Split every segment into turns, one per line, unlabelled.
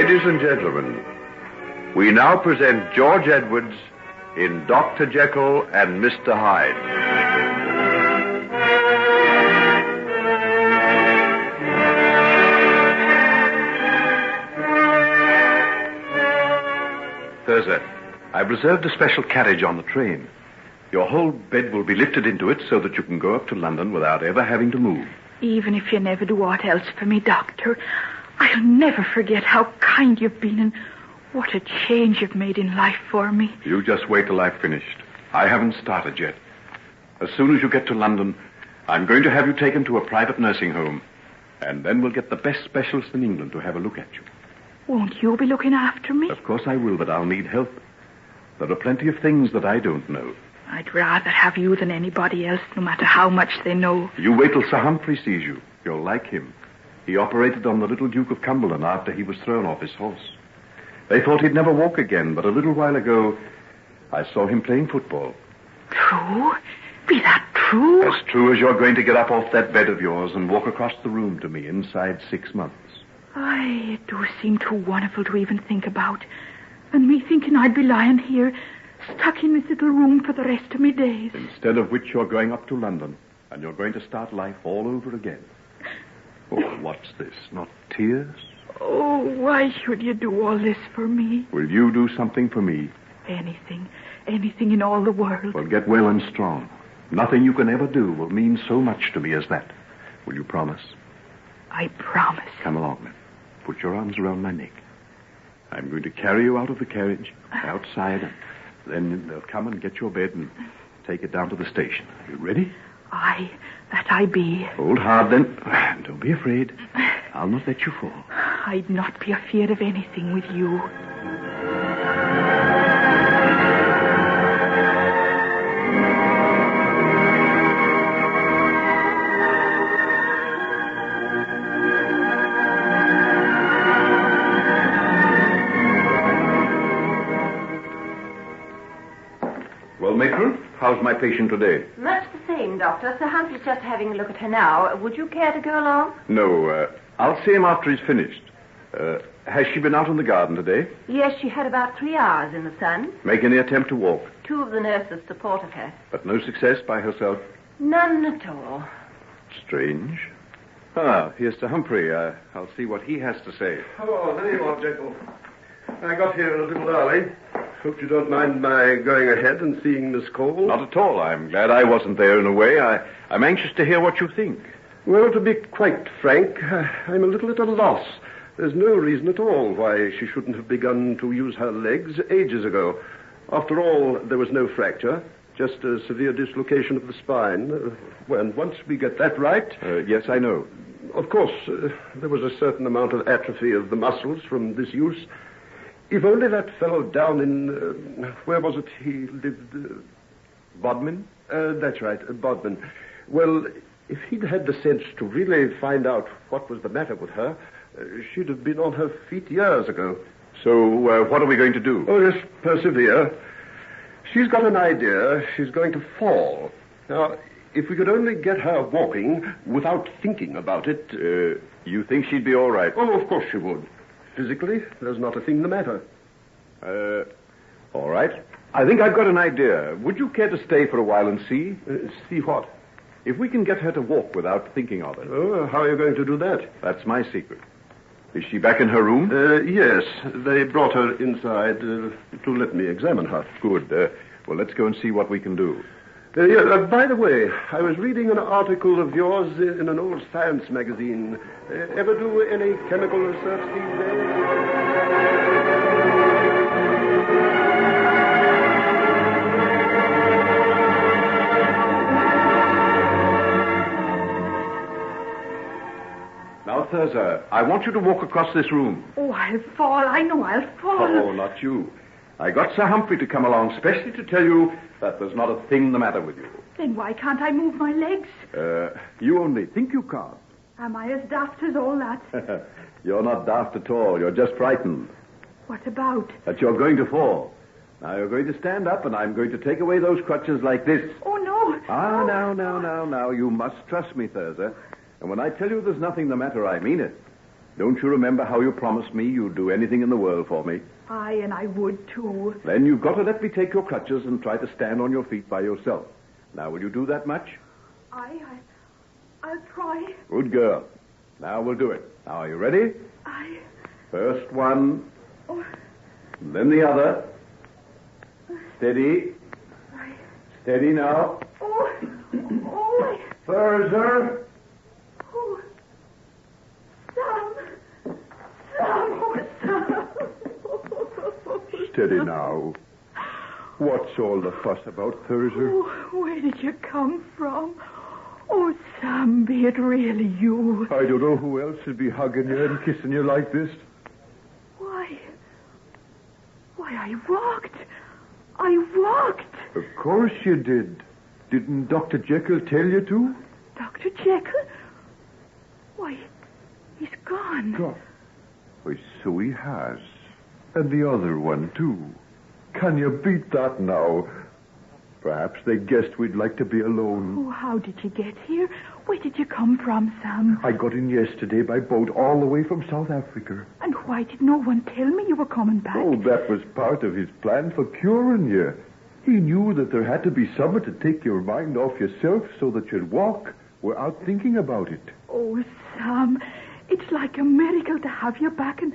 Ladies and gentlemen, we now present George Edwards in Dr. Jekyll and Mr. Hyde. Thurza, I've reserved a special carriage on the train. Your whole bed will be lifted into it so that you can go up to London without ever having to move.
Even if you never do aught else for me, Doctor, I'll never forget how kind you've been and what a change you've made in life for me.
You just wait till I've finished. I haven't started yet. As soon as you get to London, I'm going to have you taken to a private nursing home. And then we'll get the best specialist in England to have a look at you.
Won't you be looking after me?
Of course I will, but I'll need help. There are plenty of things that I don't know.
I'd rather have you than anybody else, no matter how much they know.
You wait till Sir Humphrey sees you. You'll like him. He operated on the little Duke of Cumberland after he was thrown off his horse. They thought he'd never walk again, but a little while ago, I saw him playing football.
True? Be that true?
As true as you're going to get up off that bed of yours and walk across the room to me inside 6 months.
Aye, it do seem too wonderful to even think about. And me thinking I'd be lying here, stuck in this little room for the rest of me days.
Instead of which you're going up to London, and you're going to start life all over again. Oh, what's this? Not tears?
Oh, why should you do all this for me?
Will you do something for me?
Anything in all the world.
Well, get well and strong. Nothing you can ever do will mean so much to me as that. Will you promise?
I promise.
Come along, then. Put your arms around my neck. I'm going to carry you out of the carriage, outside, and then they'll come and get your bed and take it down to the station. Are you ready?
Aye, that I be.
Hold hard, then. Don't be afraid. I'll not let you fall.
I'd not be afeard of anything with you.
Well, matron, how's my patient today?
Much the same, Doctor. Sir Humphrey's just having a look at her now. Would you care to go along?
No, I'll see him after he's finished. Has she been out in the garden today?
Yes, she had about 3 hours in the sun.
Make any attempt to walk?
2 of the nurses supported her.
But no success by herself?
None at all.
Strange. Ah, here's Sir Humphrey. I'll see what he has to say.
Oh, there you are, Jekyll. I got here a little early. Hope you don't mind my going ahead and seeing Miss Cole.
Not at all. I'm glad I wasn't there in a way. I'm anxious to hear what you think.
Well, to be quite frank, I'm a little at a loss. There's no reason at all why she shouldn't have begun to use her legs ages ago. After all, there was no fracture, just a severe dislocation of the spine. When once we get that right...
Yes, I know.
Of course, there was a certain amount of atrophy of the muscles from this use. If only that fellow down in... where was it he lived?
Bodmin?
That's right, Bodmin. Well, if he'd had the sense to really find out what was the matter with her, she'd have been on her feet years ago.
So, what are we going to do?
Oh, just persevere. She's got an idea. She's going to fall. Now, if we could only get her walking without thinking about it...
you think she'd be all right?
Oh, of course she would. Physically, there's not a thing the matter.
All right. I think I've got an idea. Would you care to stay for a while and see?
See what?
If we can get her to walk without thinking of it.
Oh, how are you going to do that?
That's my secret. Is she back in her room?
Yes. They brought her inside to let me examine her.
Good. Well, let's go and see what we can do.
By the way, I was reading an article of yours in an old science magazine. Ever do any chemical research these days?
Now, Thurza, I want you to walk across this room.
Oh, I'll fall. I know I'll fall.
Oh, not you. I got Sir Humphrey to come along specially to tell you that there's not a thing the matter with you.
Then why can't I move my legs?
You only think you can't.
Am I as daft as all that?
You're not daft at all. You're just frightened.
What about?
That you're going to fall. Now, you're going to stand up, and I'm going to take away those crutches like this.
Oh, no.
Now. You must trust me, Thurza. And when I tell you there's nothing the matter, I mean it. Don't you remember how you promised me you'd do anything in the world for me?
Aye, and I would, too.
Then you've got to let me take your crutches and try to stand on your feet by yourself. Now, will you do that much?
I'll try.
Good girl. Now we'll do it. Now, are you ready?
Aye.
First one,
Oh,
then the other. Steady.
aye.
Steady now.
Oh,
Further.
oh. Sam. Oh, Sam.
Steady now. What's all the fuss about, Thursday?
Oh, where did you come from? Oh, Sam, be it really you?
I don't know who else would be hugging you and kissing you like this.
Why, I walked.
Of course you did. Didn't Dr. Jekyll tell you to?
Dr. Jekyll? Why, he's gone.
God. Why, so he has. And the other one, too. Can you beat that now? Perhaps they guessed we'd like to be alone.
Oh, how did you get here? Where did you come from, Sam?
I got in yesterday by boat all the way from South Africa.
And why did no one tell me you were coming back?
Oh, that was part of his plan for curing you. He knew that there had to be someone to take your mind off yourself so that you'd walk without thinking about it.
Oh, Sam, it's like a miracle to have you back and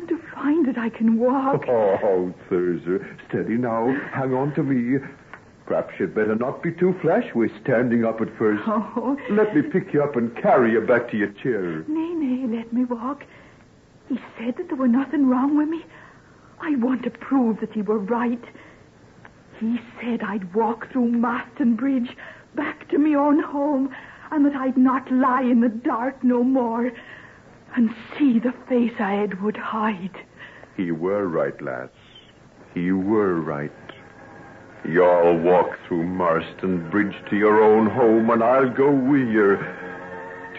to find that I can walk.
Oh, Thursday, steady now. Hang on to me. Perhaps you'd better not be too flash with standing up at first.
Oh.
Let me pick you up and carry you back to your chair.
Nay, let me walk. He said that there were nothing wrong with me. I want to prove that he were right. He said I'd walk through Maston Bridge back to me own home and that I'd not lie in the dark no more and see the face of Edward Hyde.
He were right, lass. He were right. You'll walk through Marston Bridge to your own home, and I'll go with you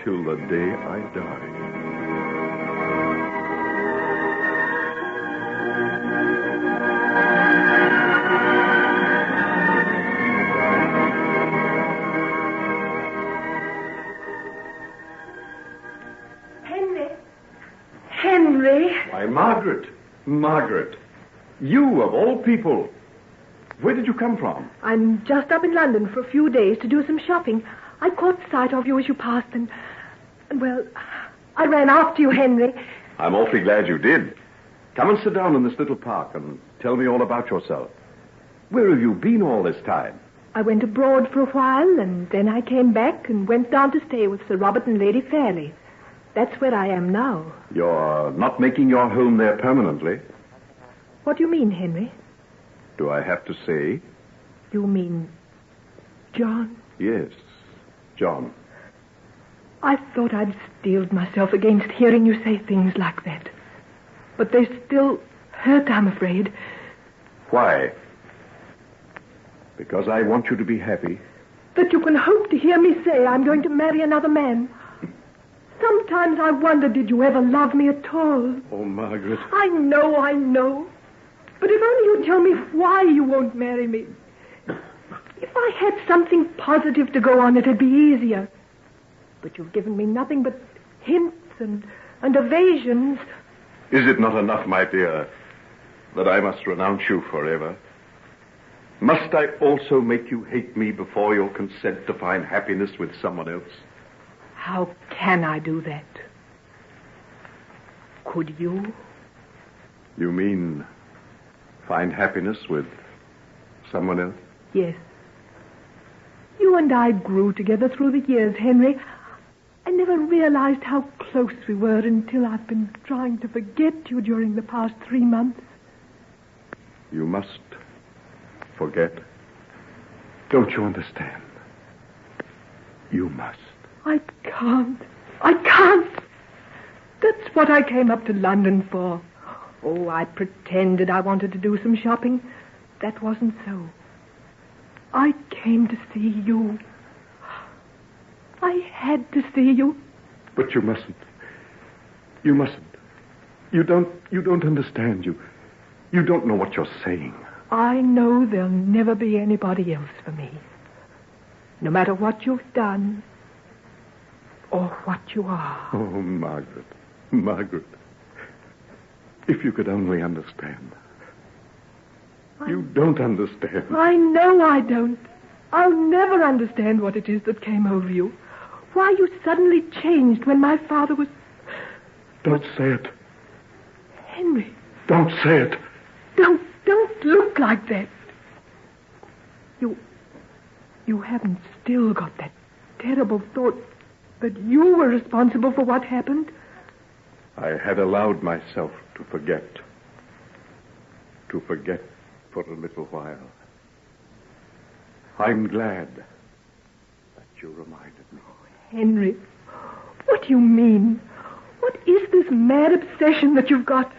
till the day I die.
Henry.
Why, Margaret. You, of all people. Where did you come from?
I'm just up in London for a few days to do some shopping. I caught sight of you as you passed and well, I ran after you, Henry.
I'm awfully glad you did. Come and sit down in this little park and tell me all about yourself. Where have you been all this time?
I went abroad for a while, and then I came back and went down to stay with Sir Robert and Lady Fairley. That's where I am now.
You're not making your home there permanently?
What do you mean, Henry?
Do I have to say?
You mean John?
Yes, John.
I thought I'd steeled myself against hearing you say things like that. But they still hurt, I'm afraid.
Why? Because I want you to be happy.
That you can hope to hear me say I'm going to marry another man. Sometimes I wonder, did you ever love me at all?
Oh, Margaret.
I know. But if only you'd tell me why you won't marry me. If I had something positive to go on, it'd be easier. But you've given me nothing but hints and evasions.
Is it not enough, my dear, that I must renounce you forever? Must I also make you hate me before you'll consent to find happiness with someone else?
How can I do that? Could you?
You mean find happiness with someone else?
Yes. You and I grew together through the years, Henry. I never realized how close we were until I've been trying to forget you during the past 3 months.
You must forget. Don't you understand? You must.
I can't. That's what I came up to London for. Oh, I pretended I wanted to do some shopping. That wasn't so. I came to see you. I had to see you.
But you mustn't. You mustn't. You don't understand. You don't know what you're saying.
I know there'll never be anybody else for me. No matter what you've done or what you are.
Oh, Margaret. Margaret, if you could only understand. You don't understand.
I know I don't. I'll never understand what it is that came over you. Why you suddenly changed when my father was...
Don't say it.
Henry.
Don't say it.
Don't look like that. You haven't still got that terrible thought that you were responsible for what happened?
I had allowed myself to forget. To forget for a little while. I'm glad that you reminded me.
Henry, what do you mean? What is this mad obsession that you've got?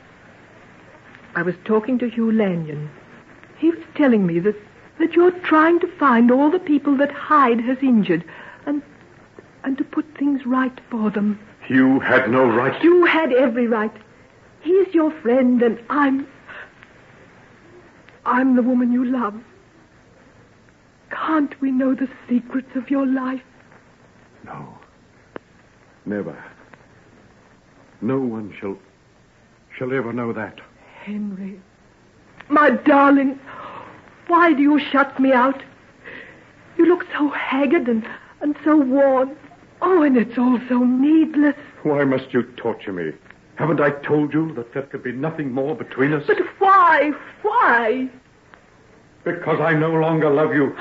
I was talking to Hugh Lanyon. He was telling me that you're trying to find all the people that Hyde has injured and to put things right for them.
You had no right.
You had every right. He's your friend and I'm the woman you love. Can't we know the secrets of your life?
No. Never. No one shall ever know that.
Henry, my darling, why do you shut me out? You look so haggard and so worn. Oh, and it's all so needless.
Why must you torture me? Haven't I told you that there could be nothing more between us?
But why? Why?
Because I no longer love you.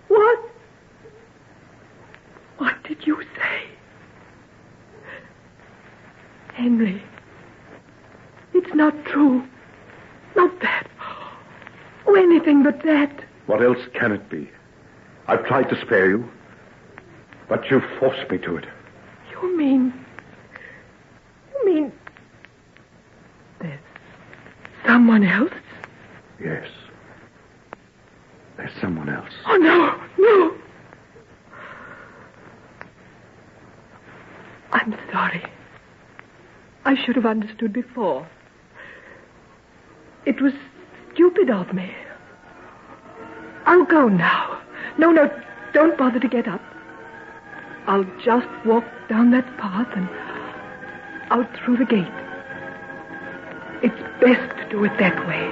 What? What did you say? Henry, it's not true. Not that. Oh, anything but that.
What else can it be? I've tried to spare you, but you forced me to it.
You mean there's someone else?
Yes. There's someone else.
Oh, no. I'm sorry. I should have understood before. It was stupid of me. I'll go now. No, don't bother to get up. I'll just walk down that path and out through the gate. It's best to do it that way.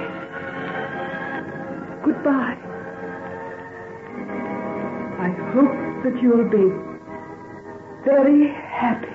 Goodbye. I hope that you'll be very happy.